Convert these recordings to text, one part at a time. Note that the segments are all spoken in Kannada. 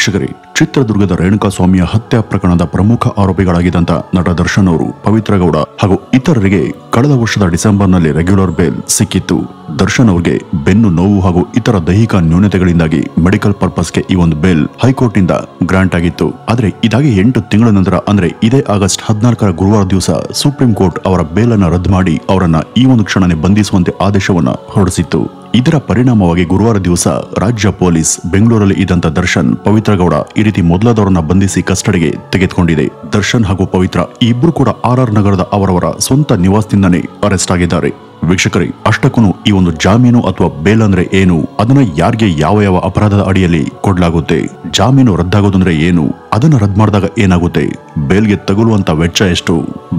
ವೀಕ್ಷಕರೇ, ಚಿತ್ರದುರ್ಗದ ರೇಣುಕಾಸ್ವಾಮಿಯ ಹತ್ಯೆ ಪ್ರಕರಣದ ಪ್ರಮುಖ ಆರೋಪಿಗಳಾಗಿದ್ದಂತ ನಟ ದರ್ಶನ್ ಅವರು, ಪವಿತ್ರ ಗೌಡ ಹಾಗೂ ಇತರರಿಗೆ ಕಳೆದ ವರ್ಷದ ಡಿಸೆಂಬರ್ನಲ್ಲಿ ರೆಗ್ಯುಲರ್ ಬೇಲ್ ಸಿಕ್ಕಿತ್ತು. ದರ್ಶನ್ ಅವರಿಗೆ ಬೆನ್ನು ನೋವು ಹಾಗೂ ಇತರ ದೈಹಿಕ ನ್ಯೂನತೆಗಳಿಂದಾಗಿ ಮೆಡಿಕಲ್ ಪರ್ಪಸ್ಗೆ ಈ ಒಂದು ಬೇಲ್ ಹೈಕೋರ್ಟ್ ನಿಂದ ಗ್ರಾಂಟ್ ಆಗಿತ್ತು. ಆದ್ರೆ ಇದಾಗಿ 8 ತಿಂಗಳ ನಂತರ ಅಂದ್ರೆ ಇದೇ ಆಗಸ್ಟ್ 14ರ ಗುರುವಾರ ದಿವಸ ಸುಪ್ರೀಂ ಕೋರ್ಟ್ ಅವರ ಬೇಲ್ ಅನ್ನು ರದ್ದು ಮಾಡಿ ಅವರನ್ನ ಈ ಒಂದು ಕ್ಷಣನೇ ಬಂಧಿಸುವಂತೆ ಆದೇಶವನ್ನ ಹೊರಡಿಸಿತ್ತು. ಇದರ ಪರಿಣಾಮವಾಗಿ ಗುರುವಾರ ದಿವಸ ರಾಜ್ಯ ಪೊಲೀಸ್ ಬೆಂಗಳೂರಲ್ಲಿ ಇದ್ದಂತ ದರ್ಶನ್, ಪವಿತ್ರ ಗೌಡ ಈ ರೀತಿ ಮೊದಲಾದವರನ್ನ ಬಂಧಿಸಿ ಕಸ್ಟಡಿಗೆ ತೆಗೆದುಕೊಂಡಿದೆ. ದರ್ಶನ್ ಹಾಗೂ ಪವಿತ್ರ ಈ ಇಬ್ರು ಕೂಡ RR ನಗರದ ಅವರವರ ಸ್ವಂತ ನಿವಾಸದಿಂದನೇ ಅರೆಸ್ಟ್ ಆಗಿದ್ದಾರೆ. ವೀಕ್ಷಕರೇ, ಅಷ್ಟಕ್ಕೂ ಈ ಒಂದು ಜಾಮೀನು ಅಥವಾ ಬೇಲ್ ಅಂದ್ರೆ ಏನು, ಅದನ್ನ ಯಾರಿಗೆ ಯಾವ ಯಾವ ಅಪರಾಧದ ಅಡಿಯಲ್ಲಿ ಕೊಡಲಾಗುತ್ತೆ, ಜಾಮೀನು ರದ್ದಾಗೋದಂದ್ರೆ ಏನು, ಅದನ್ನ ರದ್ದು ಮಾಡಿದಾಗ ಏನಾಗುತ್ತೆ, ಬೇಲ್ಗೆ ತಗುಲುವಂತ ವೆಚ್ಚ ಎಷ್ಟು,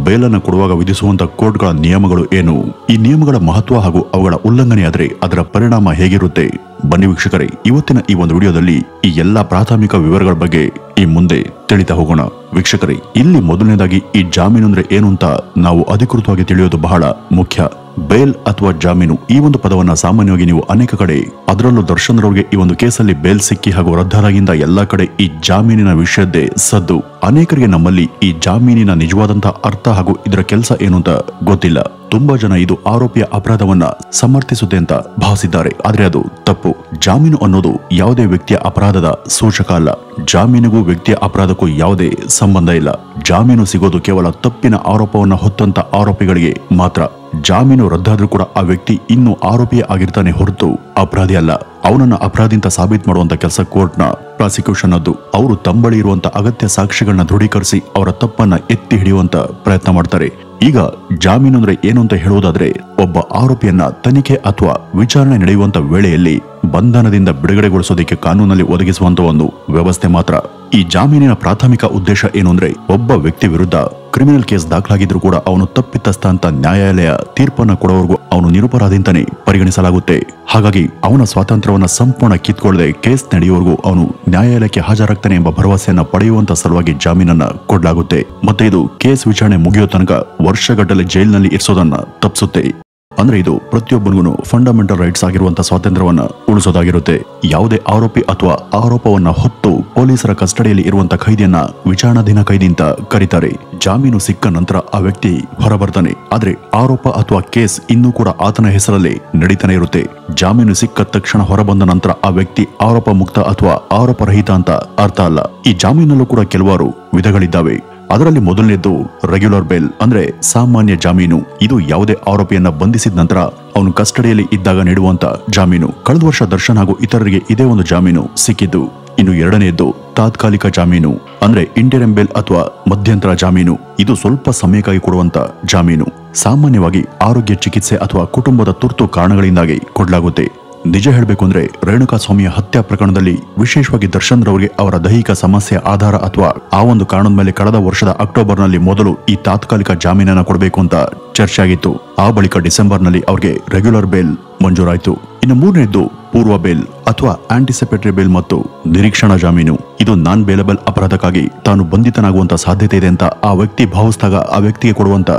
ಬೇಲನ್ನ ಕೊಡುವಾಗ ವಿಧಿಸುವಂತ ಕೋರ್ಟ್ಗಳ ನಿಯಮಗಳು ಏನು, ಈ ನಿಯಮಗಳ ಮಹತ್ವ ಹಾಗೂ ಅವುಗಳ ಉಲ್ಲಂಘನೆ ಆದ್ರೆ ಅದರ ಪರಿಣಾಮ ಹೇಗಿರುತ್ತೆ, ಬನ್ನಿ ವೀಕ್ಷಕರೇ, ಇವತ್ತಿನ ಈ ಒಂದು ವಿಡಿಯೋದಲ್ಲಿ ಈ ಎಲ್ಲಾ ಪ್ರಾಥಮಿಕ ವಿವರಗಳ ಬಗ್ಗೆ ಈ ಮುಂದೆ ತಿಳಿತಾ ಹೋಗೋಣ. ವೀಕ್ಷಕರೇ, ಇಲ್ಲಿ ಮೊದಲನೇದಾಗಿ ಈ ಜಾಮೀನು ಅಂದ್ರೆ ಏನು ಅಂತ ನಾವು ಅಧಿಕೃತವಾಗಿ ತಿಳಿಯೋದು ಬಹಳ ಮುಖ್ಯ. ಬೇಲ್ ಅಥವಾ ಜಾಮೀನು ಈ ಒಂದು ಪದವನ್ನ ಸಾಮಾನ್ಯವಾಗಿ ನೀವು ಅನೇಕ ಕಡೆ, ಅದರಲ್ಲೂ ದರ್ಶನ್ ರವರಿಗೆ ಈ ಒಂದು ಕೇಸಲ್ಲಿ ಬೇಲ್ ಸಿಕ್ಕಿ ಹಾಗೂ ರದ್ದಾದಾಗಿಂದ ಎಲ್ಲಾ ಕಡೆ ಈ ಜಾಮೀನಿನ ವಿಷಯದ್ದೇ ಸದ್ದು. ಅನೇಕರಿಗೆ ನಮ್ಮಲ್ಲಿ ಈ ಜಾಮೀನಿನ ನಿಜವಾದಂತಹ ಅರ್ಥ ಹಾಗೂ ಇದರ ಕೆಲಸ ಏನು ಅಂತ ಗೊತ್ತಿಲ್ಲ. ತುಂಬಾ ಜನ ಇದು ಆರೋಪಿಯ ಅಪರಾಧವನ್ನ ಸಮರ್ಥಿಸುತ್ತೆ ಅಂತ ಭಾವಿಸಿದ್ದಾರೆ. ಆದ್ರೆ ಅದು ತಪ್ಪು. ಜಾಮೀನು ಅನ್ನೋದು ಯಾವುದೇ ವ್ಯಕ್ತಿಯ ಅಪರಾಧದ ಸೂಚಕ ಅಲ್ಲ. ಜಾಮೀನಿಗೂ ವ್ಯಕ್ತಿಯ ಅಪರಾಧಕ್ಕೂ ಯಾವುದೇ ಸಂಬಂಧ ಇಲ್ಲ. ಜಾಮೀನು ಸಿಗೋದು ಕೇವಲ ತಪ್ಪಿನ ಆರೋಪವನ್ನ ಹೊತ್ತಂತ ಆರೋಪಿಗಳಿಗೆ ಮಾತ್ರ. ಜಾಮೀನು ರದ್ದಾದ್ರೂ ಕೂಡ ಆ ವ್ಯಕ್ತಿ ಇನ್ನೂ ಆರೋಪಿಯೇ ಆಗಿರ್ತಾನೆ ಹೊರತು ಅಪರಾಧಿ ಅಲ್ಲ. ಅವನನ್ನ ಅಪರಾಧಿ ಅಂತ ಸಾಬೀತು ಮಾಡುವಂತ ಕೆಲಸ ಕೋರ್ಟ್ನ, ಪ್ರಾಸಿಕ್ಯೂಷನ್ ಅದ್ದು. ಅವರು ತಂಬಳಿ ಇರುವಂತ ಅಗತ್ಯ ಸಾಕ್ಷಿಗಳನ್ನ ದೃಢೀಕರಿಸಿ ಅವರ ತಪ್ಪನ್ನ ಎತ್ತಿ ಹಿಡಿಯುವಂತ ಪ್ರಯತ್ನ ಮಾಡ್ತಾರೆ. ಈಗ ಜಾಮೀನು ಅಂದ್ರೆ ಏನು ಅಂತ ಹೇಳುವುದಾದ್ರೆ, ಒಬ್ಬ ಆರೋಪಿಯನ್ನ ತನಿಖೆ ಅಥವಾ ವಿಚಾರಣೆ ನಡೆಯುವಂತ ವೇಳೆಯಲ್ಲಿ ಬಂಧನದಿಂದ ಬಿಡುಗಡೆಗೊಳಿಸೋದಕ್ಕೆ ಕಾನೂನಲ್ಲಿ ಒದಗಿಸುವಂತ ಒಂದು ವ್ಯವಸ್ಥೆ ಮಾತ್ರ. ಈ ಜಾಮೀನಿನ ಪ್ರಾಥಮಿಕ ಉದ್ದೇಶ ಏನು ಅಂದ್ರೆ, ಒಬ್ಬ ವ್ಯಕ್ತಿ ವಿರುದ್ಧ ಕ್ರಿಮಿನಲ್ ಕೇಸ್ ದಾಖಲಾಗಿದ್ರು ಕೂಡ ಅವನು ತಪ್ಪಿತಸ್ಥ ಅಂತ ನ್ಯಾಯಾಲಯ ತೀರ್ಪನ್ನ ಕೊಡೋವರೆಗೂ ಅವನು ನಿರಪರಾಧಿ ಅಂತಾನೆ ಪರಿಗಣಿಸಲಾಗುತ್ತೆ. ಹಾಗಾಗಿ ಅವನ ಸ್ವಾತಂತ್ರ್ಯವನ್ನ ಸಂಪೂರ್ಣ ಕಿತ್ಕೊಳ್ಳದೆ ಕೇಸ್ ನಡೆಯುವವರೆಗೂ ಅವನು ನ್ಯಾಯಾಲಯಕ್ಕೆ ಹಾಜರಾಗ್ತಾನೆ ಎಂಬ ಭರವಸೆಯನ್ನ ಪಡೆಯುವಂತ ಸಲುವಾಗಿ ಜಾಮೀನನ್ನ ಕೊಡಲಾಗುತ್ತೆ. ಮತ್ತೆ ಇದು ಕೇಸ್ ವಿಚಾರಣೆ ಮುಗಿಯೋ ತನಕ ವರ್ಷಗಟ್ಟಲೆ ಜೈಲಿನಲ್ಲಿ ಇರಿಸೋದನ್ನ ತಪ್ಪಿಸುತ್ತೆ. ಅಂದ್ರೆ ಇದು ಪ್ರತಿಯೊಬ್ಬನಿಗೂ ಫಂಡಮೆಂಟಲ್ ರೈಟ್ಸ್ ಆಗಿರುವಂತ ಸ್ವಾತಂತ್ರ್ಯವನ್ನ ಉಳಿಸೋದಾಗಿರುತ್ತೆ. ಯಾವುದೇ ಆರೋಪಿ ಅಥವಾ ಆರೋಪವನ್ನ ಹೊತ್ತು ಪೊಲೀಸರ ಕಸ್ಟಡಿಯಲ್ಲಿ ಇರುವಂತ ಖೈದಿಯನ್ನ ವಿಚಾರಣಾಧೀನ ಖೈದಿ ಅಂತ ಕರೀತಾರೆ. ಜಾಮೀನು ಸಿಕ್ಕ ನಂತರ ಆ ವ್ಯಕ್ತಿ ಹೊರಬರ್ತಾನೆ. ಆದ್ರೆ ಆರೋಪ ಅಥವಾ ಕೇಸ್ ಇನ್ನೂ ಕೂಡ ಆತನ ಹೆಸರಲ್ಲಿ ನಡೀತಾನೆ ಇರುತ್ತೆ. ಜಾಮೀನು ಸಿಕ್ಕ ತಕ್ಷಣ ಹೊರಬಂದ ನಂತರ ಆ ವ್ಯಕ್ತಿ ಆರೋಪ ಮುಕ್ತ ಅಥವಾ ಆರೋಪರಹಿತ ಅಂತ ಅರ್ಥ ಅಲ್ಲ. ಈ ಜಾಮೀನಲ್ಲೂ ಕೂಡ ಕೆಲವಾರು ವಿಧಗಳಿದ್ದಾವೆ. ಅದರಲ್ಲಿ ಮೊದಲನೇದ್ದು ರೆಗ್ಯುಲರ್ ಬೇಲ್ ಅಂದ್ರೆ ಸಾಮಾನ್ಯ ಜಾಮೀನು. ಇದು ಯಾವುದೇ ಆರೋಪಿಯನ್ನ ಬಂಧಿಸಿದ ನಂತರ ಅವನು ಕಸ್ಟಡಿಯಲ್ಲಿ ಇದ್ದಾಗ ನೀಡುವಂತ ಜಾಮೀನು. ಕಳೆದ ವರ್ಷ ದರ್ಶನ್ ಹಾಗೂ ಇತರರಿಗೆ ಇದೇ ಒಂದು ಜಾಮೀನು ಸಿಕ್ಕಿದ್ದು. ಇನ್ನು ಎರಡನೆಯದ್ದು ತಾತ್ಕಾಲಿಕ ಜಾಮೀನು ಅಂದ್ರೆ ಇಂಟರಿಮ್ ಬೇಲ್ ಅಥವಾ ಮಧ್ಯಂತರ ಜಾಮೀನು. ಇದು ಸ್ವಲ್ಪ ಸಮಯಕ್ಕಾಗಿ ಕೊಡುವಂತ ಜಾಮೀನು. ಸಾಮಾನ್ಯವಾಗಿ ಆರೋಗ್ಯ ಚಿಕಿತ್ಸೆ ಅಥವಾ ಕುಟುಂಬದ ತುರ್ತು ಕಾರಣಗಳಿಂದಾಗಿ ಕೊಡಲಾಗುತ್ತೆ. ನಿಜ ಹೇಳಬೇಕು ಅಂದ್ರೆ ರೇಣುಕಾಸ್ವಾಮಿಯ ಹತ್ಯೆ ಪ್ರಕರಣದಲ್ಲಿ ವಿಶೇಷವಾಗಿ ದರ್ಶನ್ ರವರಿಗೆ ಅವರ ದೈಹಿಕ ಸಮಸ್ಯೆ ಆಧಾರ ಅಥವಾ ಆ ಒಂದು ಕಾರಣದ ಮೇಲೆ ಕಳೆದ ವರ್ಷದ ಅಕ್ಟೋಬರ್ನಲ್ಲಿ ಮೊದಲು ಈ ತಾತ್ಕಾಲಿಕ ಜಾಮೀನನ್ನ ಕೊಡಬೇಕು ಅಂತ ಚರ್ಚೆ ಆಗಿತ್ತು. ಆ ಬಳಿಕ ಡಿಸೆಂಬರ್ನಲ್ಲಿ ಅವರಿಗೆ ರೆಗ್ಯುಲರ್ ಬೇಲ್ ಮಂಜೂರಾಯಿತು. ಇನ್ನು ಮೂರನೇದ್ದು ಪೂರ್ವ ಬೇಲ್ ಅಥವಾ ಆಂಟಿಸಿಪೇಟರಿ ಬೇಲ್ ಮತ್ತು ನಿರೀಕ್ಷಣಾ ಜಾಮೀನು. ಇದು ನಾನ್ ಬೇಲಬಲ್ ಅಪರಾಧಕ್ಕಾಗಿ ತಾನು ಬಂಧಿತನಾಗುವಂತ ಸಾಧ್ಯತೆ ಇದೆ ಅಂತ ಆ ವ್ಯಕ್ತಿ ಭಾವಿಸಿದಾಗ ಆ ವ್ಯಕ್ತಿಗೆ ಕೊಡುವಂತ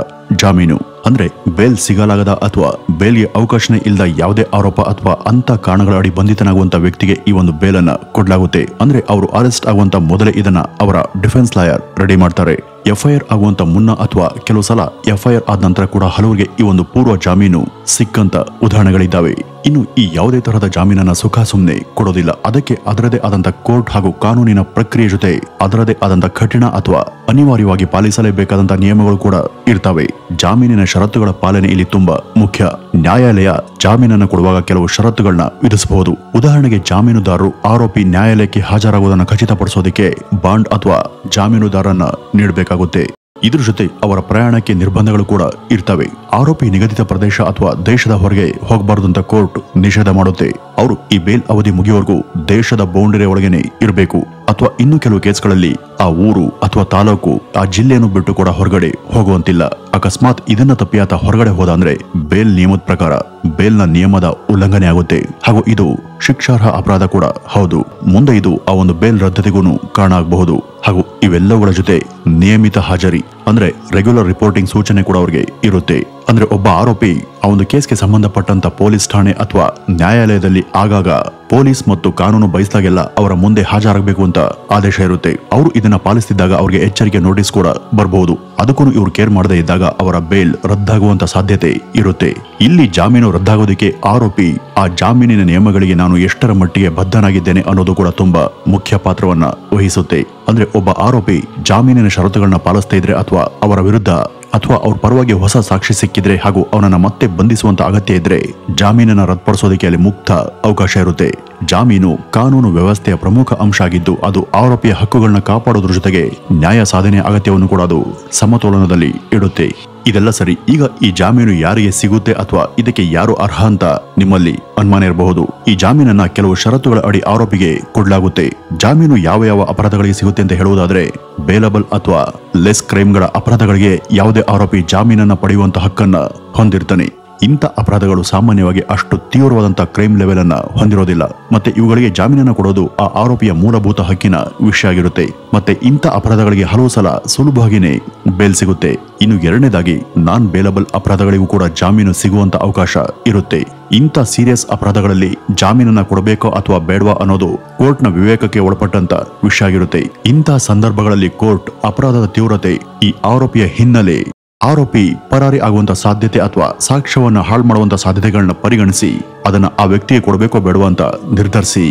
ಜಾಮೀನು. ಅಂದ್ರೆ ಬೇಲ್ ಸಿಗಲಾಗದ ಅಥವಾ ಬೇಲ್ಗೆ ಅವಕಾಶನೇ ಇಲ್ಲದ ಯಾವುದೇ ಆರೋಪ ಅಥವಾ ಅಂತ ಕಾರಣಗಳ ಅಡಿ ಬಂಧಿತನಾಗುವಂತ ವ್ಯಕ್ತಿಗೆ ಈ ಒಂದು ಬೇಲನ್ನ ಕೊಡಲಾಗುತ್ತೆ. ಅಂದ್ರೆ ಅವರು ಅರೆಸ್ಟ್ ಆಗುವಂತ ಮೊದಲೇ ಇದನ್ನ ಅವರ ಡಿಫೆನ್ಸ್ ಲಾಯರ್ ರೆಡಿ ಮಾಡ್ತಾರೆ. FIR ಆಗುವಂತ ಮುನ್ನ ಅಥವಾ ಕೆಲವು ಸಲ FIR ಆದ ನಂತರ ಕೂಡ ಹಲವರಿಗೆ ಈ ಒಂದು ಪೂರ್ವ ಜಾಮೀನು ಸಿಕ್ಕಂತ ಉದಾಹರಣೆಗಳಿದ್ದಾವೆ. ಇನ್ನು ಈ ಯಾವುದೇ ತರಹದ ಜಾಮೀನನ್ನ ಸುಖ ಸುಮ್ಮನೆ ಕೊಡೋದಿಲ್ಲ. ಅದಕ್ಕೆ ಅದರದೇ ಆದಂತ ಕೋರ್ಟ್ ಹಾಗೂ ಕಾನೂನಿನ ಪ್ರಕ್ರಿಯೆ ಜೊತೆ ಅದರದೇ ಆದಂತ ಕಠಿಣ ಅಥವಾ ಅನಿವಾರ್ಯವಾಗಿ ಪಾಲಿಸಲೇಬೇಕಾದಂತ ನಿಯಮಗಳು ಕೂಡ ಇರ್ತವೆ. ಜಾಮೀನಿನ ಷರತ್ತುಗಳ ಪಾಲನೆ ಇಲ್ಲಿ ತುಂಬಾ ಮುಖ್ಯ. ನ್ಯಾಯಾಲಯ ಜಾಮೀನನ್ನು ಕೊಡುವಾಗ ಕೆಲವು ಷರತ್ತುಗಳನ್ನ ವಿಧಿಸಬಹುದು. ಉದಾಹರಣೆಗೆ ಜಾಮೀನುದಾರರು ಆರೋಪಿ ನ್ಯಾಯಾಲಯಕ್ಕೆ ಹಾಜರಾಗುವುದನ್ನು ಖಚಿತಪಡಿಸೋದಕ್ಕೆ ಬಾಂಡ್ ಅಥವಾ ಜಾಮೀನುದಾರನ್ನ ನೀಡಬೇಕಾಗುತ್ತೆ. ಇದ್ರ ಜೊತೆ ಅವರ ಪ್ರಯಾಣಕ್ಕೆ ನಿರ್ಬಂಧಗಳು ಕೂಡ ಇರ್ತವೆ. ಆರೋಪಿ ನಿಗದಿತ ಪ್ರದೇಶ ಅಥವಾ ದೇಶದ ಹೊರಗೆ ಹೋಗಬಾರದು ಅಂತ ಕೋರ್ಟ್ ನಿಷೇಧ ಮಾಡುತ್ತೆ. ಅವರು ಈ ಬೇಲ್ ಅವಧಿ ಮುಗಿಯುವವರೆಗೂ ದೇಶದ ಬೌಂಡರಿ ಒಳಗೇನೆ ಇರಬೇಕು. ಅಥವಾ ಇನ್ನು ಕೆಲವು ಕೇಸ್ಗಳಲ್ಲಿ ಆ ಊರು ಅಥವಾ ತಾಲೂಕು ಆ ಜಿಲ್ಲೆಯನ್ನು ಬಿಟ್ಟು ಕೂಡ ಹೊರಗಡೆ ಹೋಗುವಂತಿಲ್ಲ. ಅಕಸ್ಮಾತ್ ಇದನ್ನ ತಪ್ಪಿ ಆತ ಹೊರಗಡೆ ಹೋದ ಅಂದ್ರೆ ಬೇಲ್ ನಿಯಮದ ಪ್ರಕಾರ ಬೇಲ್ನ ನಿಯಮದ ಉಲ್ಲಂಘನೆ ಆಗುತ್ತೆ ಹಾಗೂ ಇದು ಶಿಕ್ಷಾರ್ಹ ಅಪರಾಧ ಕೂಡ ಹೌದು. ಮುಂದೆ ಇದು ಆ ಒಂದು ಬೇಲ್ ರದ್ದತಿಗೂ ಕಾರಣ ಆಗಬಹುದು. ಹಾಗೂ ಇವೆಲ್ಲವುಗಳ ಜೊತೆ ನಿಯಮಿತ ಹಾಜರಿ ಅಂದ್ರೆ ರೆಗ್ಯುಲರ್ ರಿಪೋರ್ಟಿಂಗ್ ಸೂಚನೆ ಕೂಡ ಅವರಿಗೆ ಇರುತ್ತೆ. ಅಂದ್ರೆ ಒಬ್ಬ ಆರೋಪಿ ಆ ಒಂದು ಕೇಸ್ಗೆ ಸಂಬಂಧಪಟ್ಟಂತ ಪೊಲೀಸ್ ಠಾಣೆ ಅಥವಾ ನ್ಯಾಯಾಲಯದಲ್ಲಿ ಆಗಾಗ ಪೊಲೀಸ್ ಮತ್ತು ಕಾನೂನು ಬಯಸಿದಾಗೆಲ್ಲ ಅವರ ಮುಂದೆ ಹಾಜರಾಗಬೇಕು ಅಂತ ಆದೇಶ ಇರುತ್ತೆ. ಅವರು ಇದನ್ನ ಪಾಲಿಸ್ತಿದ್ದಾಗ ಅವ್ರಿಗೆ ಎಚ್ಚರಿಕೆ ನೋಟಿಸ್ ಕೂಡ ಬರಬಹುದು. ಅದಕ್ಕೂ ಇವ್ರು ಕೇರ್ ಮಾಡದೇ ಇದ್ದಾಗ ಅವರ ಬೇಲ್ ರದ್ದಾಗುವಂತ ಸಾಧ್ಯತೆ ಇರುತ್ತೆ. ಇಲ್ಲಿ ಜಾಮೀನು ರದ್ದಾಗೋದಕ್ಕೆ ಆರೋಪಿ ಆ ಜಾಮೀನಿನ ನಿಯಮಗಳಿಗೆ ನಾನು ಎಷ್ಟರ ಮಟ್ಟಿಗೆ ಬದ್ಧನಾಗಿದ್ದೇನೆ ಅನ್ನೋದು ಕೂಡ ತುಂಬಾ ಮುಖ್ಯ ಪಾತ್ರವನ್ನ ವಹಿಸುತ್ತೆ. ಅಂದ್ರೆ ಒಬ್ಬ ಆರೋಪಿ ಜಾಮೀನಿನ ಷರತ್ತುಗಳನ್ನ ಪಾಲಿಸ್ತಾ ಇದ್ರೆ ಅಥವಾ ಅವರ ವಿರುದ್ಧ ಅಥವಾ ಅವ್ರ ಪರವಾಗಿ ಹೊಸ ಸಾಕ್ಷಿ ಸಿಕ್ಕಿದ್ರೆ ಹಾಗೂ ಅವನನ್ನ ಮತ್ತೆ ಬಂಧಿಸುವಂತ ಅಗತ್ಯ ಇದ್ರೆ ಜಾಮೀನನ್ನ ರದ್ದುಪಡಿಸೋದಕ್ಕೆ ಅಲ್ಲಿ ಮುಕ್ತ ಅವಕಾಶ ಇರುತ್ತೆ. ಜಾಮೀನು ಕಾನೂನು ವ್ಯವಸ್ಥೆಯ ಪ್ರಮುಖ ಅಂಶ ಆಗಿದ್ದು ಅದು ಆರೋಪಿಯ ಹಕ್ಕುಗಳನ್ನ ಕಾಪಾಡೋದ್ರ ಜೊತೆಗೆ ನ್ಯಾಯ ಸಾಧನೆ ಅಗತ್ಯವನ್ನು ಕೂಡ ಅದು ಸಮತೋಲನದಲ್ಲಿ ಇಡುತ್ತೆ. ಇದೆಲ್ಲ ಸರಿ. ಈಗ ಈ ಜಾಮೀನು ಯಾರಿಗೆ ಸಿಗುತ್ತೆ ಅಥವಾ ಇದಕ್ಕೆ ಯಾರು ಅರ್ಹ ಅಂತ ನಿಮ್ಮಲ್ಲಿ ಅನುಮಾನ ಇರಬಹುದು. ಈ ಜಾಮೀನನ್ನ ಕೆಲವು ಷರತ್ತುಗಳ ಅಡಿ ಆರೋಪಿಗೆ ಕೊಡಲಾಗುತ್ತೆ. ಜಾಮೀನು ಯಾವ ಯಾವ ಅಪರಾಧಗಳಿಗೆ ಸಿಗುತ್ತೆ ಅಂತ ಹೇಳುವುದಾದ್ರೆ ಬೇಲಬಲ್ ಅಥವಾ ಲೆಸ್ ಕ್ರೈಮ್ಗಳ ಅಪರಾಧಗಳಿಗೆ ಯಾವುದೇ ಆರೋಪಿ ಜಾಮೀನನ್ನ ಪಡೆಯುವಂತ ಹಕ್ಕನ್ನ ಹೊಂದಿರ್ತಾನೆ. ಇಂಥ ಅಪರಾಧಗಳು ಸಾಮಾನ್ಯವಾಗಿ ಅಷ್ಟು ತೀವ್ರವಾದಂತ ಕ್ರೈಮ್ ಲೆವೆಲ್ ಅನ್ನ ಹೊಂದಿರೋದಿಲ್ಲ. ಮತ್ತೆ ಇವುಗಳಿಗೆ ಜಾಮೀನನ್ನ ಕೊಡೋದು ಆ ಆರೋಪಿಯ ಮೂಲಭೂತ ಹಕ್ಕಿನ ವಿಷಯ ಆಗಿರುತ್ತೆ. ಮತ್ತೆ ಇಂಥ ಅಪರಾಧಗಳಿಗೆ ಹಲವು ಸಲ ಸುಲಭವಾಗಿನೇ ಬೇಲ್ ಸಿಗುತ್ತೆ. ಇನ್ನು ಎರಡನೇದಾಗಿ ನಾನ್ ಬೇಲಬಲ್ ಅಪರಾಧಗಳಿಗೂ ಕೂಡ ಜಾಮೀನು ಸಿಗುವಂತ ಅವಕಾಶ ಇರುತ್ತೆ. ಇಂಥ ಸೀರಿಯಸ್ ಅಪರಾಧಗಳಲ್ಲಿ ಜಾಮೀನನ್ನ ಕೊಡಬೇಕೋ ಅಥವಾ ಬೇಡವಾ ಅನ್ನೋದು ಕೋರ್ಟ್ನ ವಿವೇಕಕ್ಕೆ ಒಳಪಟ್ಟಂತ ವಿಷಯ ಆಗಿರುತ್ತೆ. ಇಂತಹ ಸಂದರ್ಭಗಳಲ್ಲಿ ಕೋರ್ಟ್ ಅಪರಾಧದ ತೀವ್ರತೆ, ಈ ಆರೋಪಿಯ ಹಿನ್ನೆಲೆ, ಆರೋಪಿ ಪರಾರಿ ಆಗುವಂತ ಸಾಧ್ಯತೆ ಅಥವಾ ಸಾಕ್ಷ್ಯವನ್ನ ಹಾಳು ಮಾಡುವಂತ ಸಾಧ್ಯತೆಗಳನ್ನ ಪರಿಗಣಿಸಿ ಅದನ್ನ ಆ ವ್ಯಕ್ತಿಗೆ ಕೊಡಬೇಕೋ ಬೇಡವಾ ಅಂತ ನಿರ್ಧರಿಸಿ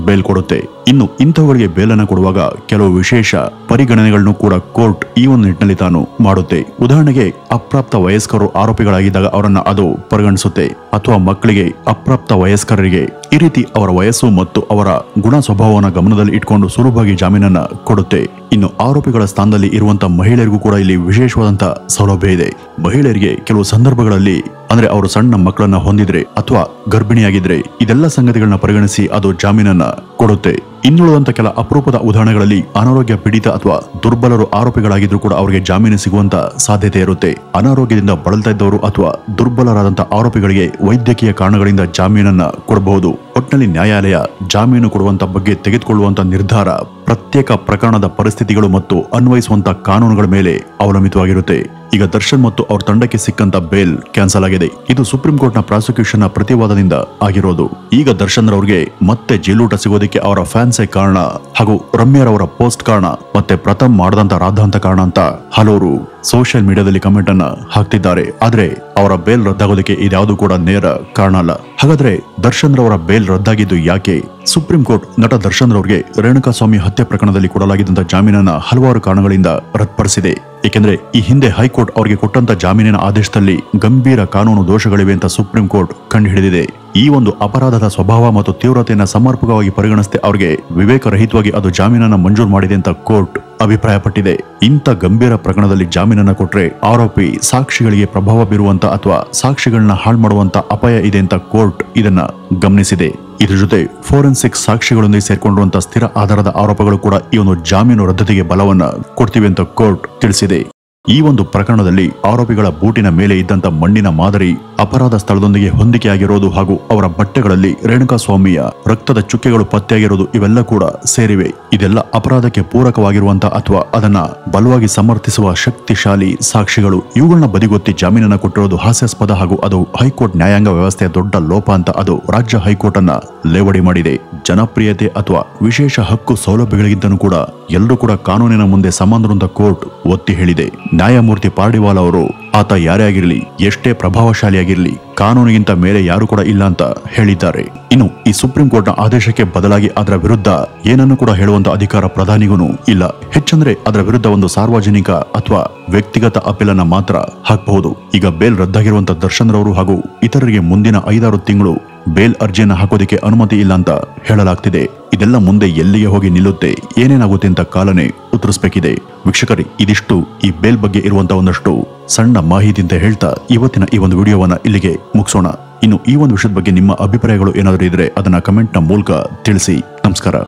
ಬೇಲ್ ಕೊಡುತ್ತೆ. ಇನ್ನು ಇಂಥವುಗಳಿಗೆ ಬೇಲನ್ನ ಕೊಡುವಾಗ ಕೆಲವು ವಿಶೇಷ ಪರಿಗಣನೆಗಳನ್ನು ಕೂಡ ಕೋರ್ಟ್ ಈ ಒಂದು ನಿಟ್ಟಿನಲ್ಲಿ ತಾನು ಮಾಡುತ್ತೆ. ಉದಾಹರಣೆಗೆ ಅಪ್ರಾಪ್ತ ವಯಸ್ಕರು ಆರೋಪಿಗಳಾಗಿದ್ದಾಗ ಅವರನ್ನ ಅದು ಪರಿಗಣಿಸುತ್ತೆ. ಅಥವಾ ಮಕ್ಕಳಿಗೆ ಅಪ್ರಾಪ್ತ ವಯಸ್ಕರಿಗೆ ಈ ರೀತಿ ಅವರ ವಯಸ್ಸು ಮತ್ತು ಅವರ ಗುಣ ಸ್ವಭಾವವನ್ನು ಗಮನದಲ್ಲಿ ಇಟ್ಕೊಂಡು ಸುಲಭವಾಗಿ ಜಾಮೀನನ್ನ ಕೊಡುತ್ತೆ. ಇನ್ನು ಆರೋಪಿಗಳ ಸ್ಥಾನದಲ್ಲಿ ಇರುವಂತ ಮಹಿಳೆಯರಿಗೂ ಕೂಡ ಇಲ್ಲಿ ವಿಶೇಷವಾದಂತ ಸೌಲಭ್ಯ ಇದೆ. ಮಹಿಳೆಯರಿಗೆ ಕೆಲವು ಸಂದರ್ಭಗಳಲ್ಲಿ ಅಂದ್ರೆ ಅವರು ಸಣ್ಣ ಮಕ್ಕಳನ್ನ ಹೊಂದಿದ್ರೆ ಅಥವಾ ಗರ್ಭಿಣಿಯಾಗಿದ್ರೆ ಇದೆಲ್ಲ ಸಂಗತಿಗಳನ್ನ ಪರಿಗಣಿಸಿ ಅದು ಜಾಮೀನನ್ನ ಕೊಡುತ್ತೆ. ಇನ್ನುಳಿದಂತ ಕೆಲ ಅಪರೂಪದ ಉದಾಹರಣೆಗಳಲ್ಲಿ ಅನಾರೋಗ್ಯ ಪೀಡಿತ ಅಥವಾ ದುರ್ಬಲರು ಆರೋಪಿಗಳಾಗಿದ್ರು ಕೂಡ ಅವರಿಗೆ ಜಾಮೀನು ಸಿಗುವಂತ ಸಾಧ್ಯತೆ ಇರುತ್ತೆ. ಅನಾರೋಗ್ಯದಿಂದ ಬಳಲ್ತಾ ಇದ್ದವರು ಅಥವಾ ದುರ್ಬಲರಾದಂತ ಆರೋಪಿಗಳಿಗೆ ವೈದ್ಯಕೀಯ ಕಾರಣಗಳಿಂದ ಜಾಮೀನನ್ನ ಕೊಡಬಹುದು. ಒಟ್ಟಿನಲ್ಲಿ ನ್ಯಾಯಾಲಯ ಜಾಮೀನು ಕೊಡುವಂತ ಬಗ್ಗೆ ತೆಗೆದುಕೊಳ್ಳುವಂತ ನಿರ್ಧಾರ ಪ್ರತ್ಯೇಕ ಪ್ರಕರಣದ ಪರಿಸ್ಥಿತಿಗಳು ಮತ್ತು ಅನ್ವಯಿಸುವಂತ ಕಾನೂನುಗಳ ಮೇಲೆ ಅವಲಂಬಿತವಾಗಿರುತ್ತೆ. ಈಗ ದರ್ಶನ್ ಮತ್ತು ಅವ್ರ ತಂಡಕ್ಕೆ ಸಿಕ್ಕಂತ ಬೇಲ್ ಕ್ಯಾನ್ಸಲ್ ಆಗಿದೆ. ಇದು ಸುಪ್ರೀಂ ಕೋರ್ಟ್ನ ಪ್ರಾಸಿಕ್ಯೂಷನ್ ನ ಪ್ರತಿವಾದದಿಂದ ಆಗಿರೋದು. ಈಗ ದರ್ಶನ್ ರವರಿಗೆ ಮತ್ತೆ ಜೈಲೂಟ ಸಿಗೋದಕ್ಕೆ ಅವರ ಫ್ಯಾನ್ಸೇ ಕಾರಣ ಹಾಗೂ ರಮ್ಯಾರವರ ಪೋಸ್ಟ್ ಕಾರಣ ಮತ್ತೆ ಪ್ರಥಮ್ ಮಾಡದಂತ ರಾಧಾಂತ ಕಾರಣ ಅಂತ ಹಲವರು ಸೋಷಿಯಲ್ ಮೀಡಿಯಾದಲ್ಲಿ ಕಮೆಂಟ್ ಅನ್ನ ಹಾಕ್ತಿದ್ದಾರೆ. ಆದ್ರೆ ಅವರ ಬೇಲ್ ರದ್ದಾಗೋದಕ್ಕೆ ಇದ್ಯಾವುದು ಕೂಡ ನೇರ ಕಾರಣ ಅಲ್ಲ. ಹಾಗಾದ್ರೆ ದರ್ಶನ್ ರವರ ಬೇಲ್ ರದ್ದಾಗಿದ್ದು ಯಾಕೆ? ಸುಪ್ರೀಂ ಕೋರ್ಟ್ ನಟ ದರ್ಶನ್ ರವರಿಗೆ ರೇಣುಕಾಸ್ವಾಮಿ ಹತ್ಯೆ ಪ್ರಕರಣದಲ್ಲಿ ಕೊಡಲಾಗಿದ್ದಂತ ಜಾಮೀನನ್ನ ಹಲವಾರು ಕಾರಣಗಳಿಂದ ರದ್ದುಪಡಿಸಿದೆ. ಏಕೆಂದ್ರೆ ಈ ಹಿಂದೆ ಹೈಕೋರ್ಟ್ ಅವರಿಗೆ ಕೊಟ್ಟಂತ ಜಾಮೀನಿನ ಆದೇಶದಲ್ಲಿ ಗಂಭೀರ ಕಾನೂನು ದೋಷಗಳಿವೆ ಅಂತ ಸುಪ್ರೀಂ ಕೋರ್ಟ್ ಕಂಡುಹಿಡಿದಿದೆ. ಈ ಒಂದು ಅಪರಾಧದ ಸ್ವಭಾವ ಮತ್ತು ತೀವ್ರತೆಯನ್ನ ಸಮರ್ಪಕವಾಗಿ ಪರಿಗಣಿಸದೆ ಅವರಿಗೆ ವಿವೇಕರಹಿತವಾಗಿ ಅದು ಜಾಮೀನನ್ನ ಮಂಜೂರು ಮಾಡಿದೆ ಅಂತ ಕೋರ್ಟ್ ಅಭಿಪ್ರಾಯಪಟ್ಟಿದೆ. ಇಂಥ ಗಂಭೀರ ಪ್ರಕರಣದಲ್ಲಿ ಜಾಮೀನನ್ನ ಕೊಟ್ರೆ ಆರೋಪಿ ಸಾಕ್ಷಿಗಳಿಗೆ ಪ್ರಭಾವ ಬೀರುವಂತ ಅಥವಾ ಸಾಕ್ಷಿಗಳನ್ನ ಹಾಳು ಮಾಡುವಂತ ಅಪಾಯ ಇದೆ ಅಂತ ಕೋರ್ಟ್ ಇದನ್ನ ಗಮನಿಸಿದೆ. ಇದ್ರ ಜೊತೆ ಫೋರೆನ್ಸಿಕ್ ಸಾಕ್ಷಿಗಳೊಂದಿಗೆ ಸೇರ್ಕೊಂಡಿರುವಂತಹ ಸ್ಥಿರ ಆಧಾರದ ಆರೋಪಗಳು ಕೂಡ ಈ ಒಂದು ಜಾಮೀನು ರದ್ದತಿಗೆ ಬಲವನ್ನ ಕೊಡ್ತಿವೆ ಅಂತ ಕೋರ್ಟ್ ತಿಳಿಸಿದೆ. ಈ ಒಂದು ಪ್ರಕರಣದಲ್ಲಿ ಆರೋಪಿಗಳ ಬೂಟಿನ ಮೇಲೆ ಇದ್ದಂತ ಮಣ್ಣಿನ ಮಾದರಿ ಅಪರಾಧ ಸ್ಥಳದೊಂದಿಗೆ ಹೊಂದಿಕೆಯಾಗಿರೋದು ಹಾಗೂ ಅವರ ಬಟ್ಟೆಗಳಲ್ಲಿ ರೇಣುಕಾಸ್ವಾಮಿಯ ರಕ್ತದ ಚುಕ್ಕೆಗಳು ಪತ್ತೆಯಾಗಿರೋದು ಇವೆಲ್ಲ ಕೂಡ ಸೇರಿವೆ. ಇದೆಲ್ಲ ಅಪರಾಧಕ್ಕೆ ಪೂರಕವಾಗಿರುವಂತ ಅಥವಾ ಅದನ್ನ ಬಲವಾಗಿ ಸಮರ್ಥಿಸುವ ಶಕ್ತಿಶಾಲಿ ಸಾಕ್ಷಿಗಳು. ಇವುಗಳನ್ನ ಬದಿಗೊತ್ತಿ ಜಾಮೀನನ್ನ ಕೊಟ್ಟಿರೋದು ಹಾಸ್ಯಾಸ್ಪದ ಹಾಗೂ ಅದು ಹೈಕೋರ್ಟ್ ನ್ಯಾಯಾಂಗ ವ್ಯವಸ್ಥೆಯ ದೊಡ್ಡ ಲೋಪ ಅಂತ ಅದು ರಾಜ್ಯ ಹೈಕೋರ್ಟ್ ಅನ್ನ ಲೇವಡಿ ಮಾಡಿದೆ. ಜನಪ್ರಿಯತೆ ಅಥವಾ ವಿಶೇಷ ಹಕ್ಕು ಸೌಲಭ್ಯಗಳಿಗಿಂತನೂ ಕೂಡ ಎಲ್ಲರೂ ಕೂಡ ಕಾನೂನಿನ ಮುಂದೆ ಸಮಾನರು ಅಂತ ಕೋರ್ಟ್ ಒತ್ತಿ ಹೇಳಿದೆ. ನ್ಯಾಯಮೂರ್ತಿ ಪಾರ್ಡಿವಾಲ ಅವರು ಆತ ಯಾರೇ ಆಗಿರಲಿ, ಎಷ್ಟೇ ಪ್ರಭಾವಶಾಲಿಯಾಗಿರಲಿ, ಕಾನೂನಿಗಿಂತ ಮೇಲೆ ಯಾರು ಕೂಡ ಇಲ್ಲ ಅಂತ ಹೇಳಿದ್ದಾರೆ. ಇನ್ನು ಈ ಸುಪ್ರೀಂ ಕೋರ್ಟ್ನ ಆದೇಶಕ್ಕೆ ಬದಲಾಗಿ ಅದರ ವಿರುದ್ಧ ಏನನ್ನು ಕೂಡ ಹೇಳುವಂತ ಅಧಿಕಾರ ಪ್ರಧಾನಿಗೂ ಇಲ್ಲ. ಹೆಚ್ಚಂದ್ರೆ ಅದರ ವಿರುದ್ಧ ಒಂದು ಸಾರ್ವಜನಿಕ ಅಥವಾ ವ್ಯಕ್ತಿಗತ ಅಪೀಲನ್ನ ಮಾತ್ರ ಹಾಕಬಹುದು. ಈಗ ಬೇಲ್ ರದ್ದಾಗಿರುವಂತ ದರ್ಶನ್ ರವರು ಹಾಗೂ ಇತರರಿಗೆ ಮುಂದಿನ 5-6 ತಿಂಗಳು ಬೇಲ್ ಅರ್ಜಿಯನ್ನ ಹಾಕೋದಕ್ಕೆ ಅನುಮತಿ ಇಲ್ಲ ಅಂತ ಹೇಳಲಾಗ್ತಿದೆ. ಇದೆಲ್ಲ ಮುಂದೆ ಎಲ್ಲಿಗೆ ಹೋಗಿ ನಿಲ್ಲುತ್ತೆ, ಏನೇನಾಗುತ್ತೆ ಅಂತ ಕಾಲನೇ ಉತ್ತರಿಸಬೇಕಿದೆ. ವೀಕ್ಷಕರೇ, ಇದಿಷ್ಟು ಈ ಬೇಲ್ ಬಗ್ಗೆ ಇರುವಂತಹ ಒಂದಷ್ಟು ಸಣ್ಣ ಮಾಹಿತಿ ಅಂತ ಹೇಳ್ತಾ ಇವತ್ತಿನ ಈ ಒಂದು ವಿಡಿಯೋವನ್ನ ಇಲ್ಲಿಗೆ ಮುಗಿಸೋಣ. ಇನ್ನು ಈ ಒಂದು ವಿಷಯದ ಬಗ್ಗೆ ನಿಮ್ಮ ಅಭಿಪ್ರಾಯಗಳು ಏನಾದರೂ ಇದ್ರೆ ಅದನ್ನ ಕಮೆಂಟ್ ನ ಮೂಲಕ ತಿಳಿಸಿ. ನಮಸ್ಕಾರ.